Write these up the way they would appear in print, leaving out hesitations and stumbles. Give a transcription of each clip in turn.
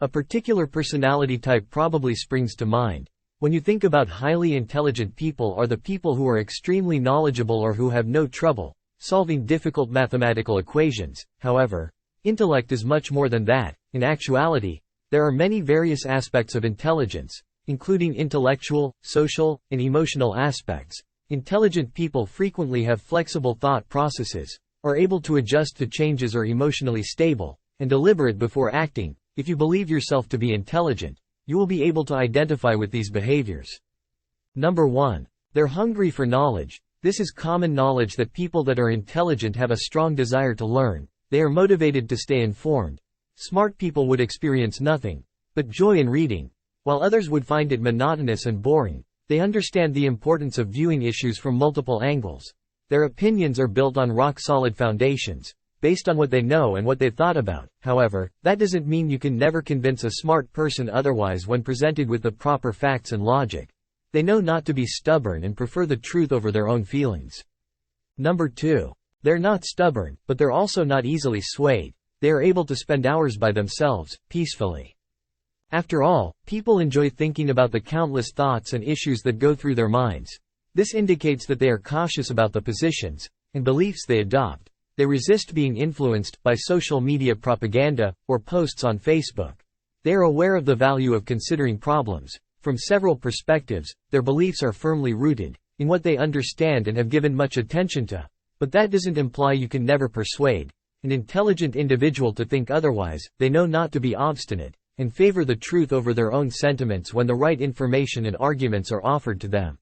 A particular personality type probably springs to mind. When you think about highly intelligent people are the people who are extremely knowledgeable or who have no trouble solving difficult mathematical equations. However, intellect is much more than that. In actuality, there are many various aspects of intelligence, including intellectual, social, and emotional aspects. Intelligent people frequently have flexible thought processes, are able to adjust to changes, are emotionally stable, and deliberate before acting. If you believe yourself to be intelligent, you will be able to identify with these behaviors. Number 1. They're hungry for knowledge. This is common knowledge that people that are intelligent have a strong desire to learn. They are motivated to stay informed. Smart people would experience nothing but joy in reading, while others would find it monotonous and boring. They understand the importance of viewing issues from multiple angles. Their opinions are built on rock-solid foundations, based on what they know and what they've thought about. However, that doesn't mean you can never convince a smart person otherwise when presented with the proper facts and logic. They know not to be stubborn and prefer the truth over their own feelings. Number 2. They're not stubborn, but they're also not easily swayed. They are able to spend hours by themselves, peacefully. After all, people enjoy thinking about the countless thoughts and issues that go through their minds. This indicates that they are cautious about the positions and beliefs they adopt. They resist being influenced by social media propaganda or posts on Facebook. They are aware of the value of considering problems from several perspectives. Their beliefs are firmly rooted in what they understand and have given much attention to. But that doesn't imply you can never persuade an intelligent individual to think otherwise. They know not to be obstinate and favor the truth over their own sentiments when the right information and arguments are offered to them.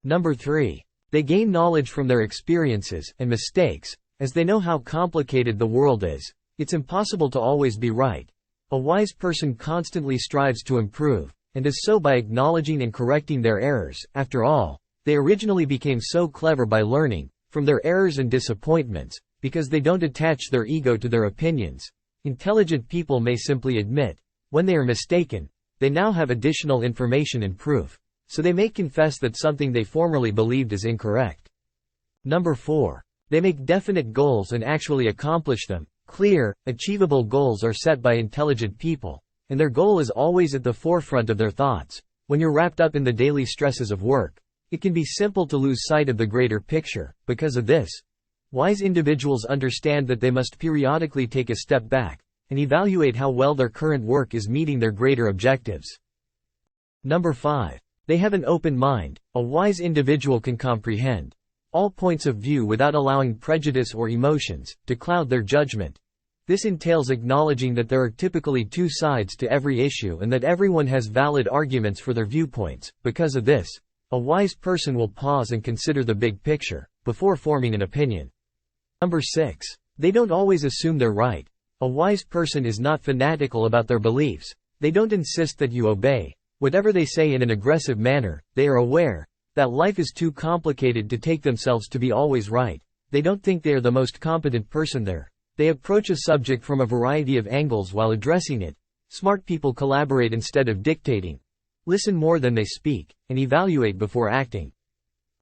Number 3. They gain knowledge from their experiences and mistakes. As they know how complicated the world is, it's impossible to always be right. A wise person constantly strives to improve, and does so by acknowledging and correcting their errors. After all, they originally became so clever by learning from their errors and disappointments, because they don't attach their ego to their opinions. Intelligent people may simply admit when they are mistaken. They now have additional information and proof, so they may confess that something they formerly believed is incorrect. Number 4. They make definite goals and actually accomplish them. Clear, achievable goals are set by intelligent people, and their goal is always at the forefront of their thoughts. When you're wrapped up in the daily stresses of work, it can be simple to lose sight of the greater picture. Because of this, wise individuals understand that they must periodically take a step back and evaluate how well their current work is meeting their greater objectives. Number 5. They have an open mind. A wise individual can comprehend all points of view without allowing prejudice or emotions to cloud their judgment. This entails acknowledging that there are typically two sides to every issue and that everyone has valid arguments for their viewpoints. Because of this, a wise person will pause and consider the big picture before forming an opinion. Number 6. They don't always assume they're right. A wise person is not fanatical about their beliefs. They don't insist that you obey whatever they say in an aggressive manner. They are aware that life is too complicated to take themselves to be always right. They don't think they are the most competent person there. They approach a subject from a variety of angles while addressing it. Smart people collaborate instead of dictating, listen more than they speak, and evaluate before acting.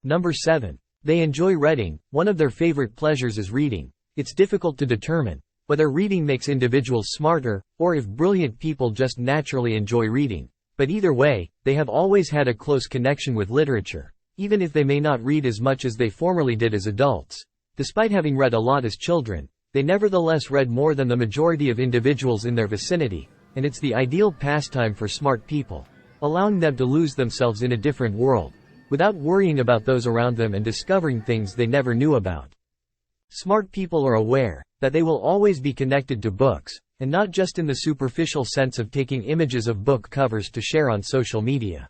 Number 7. They enjoy reading. One of their favorite pleasures is reading. It's difficult to determine whether reading makes individuals smarter, or if brilliant people just naturally enjoy reading. But either way, they have always had a close connection with literature, even if they may not read as much as they formerly did as adults. Despite having read a lot as children, they nevertheless read more than the majority of individuals in their vicinity, and it's the ideal pastime for smart people, allowing them to lose themselves in a different world, without worrying about those around them and discovering things they never knew about. Smart people are aware that they will always be connected to books, and not just in the superficial sense of taking images of book covers to share on social media.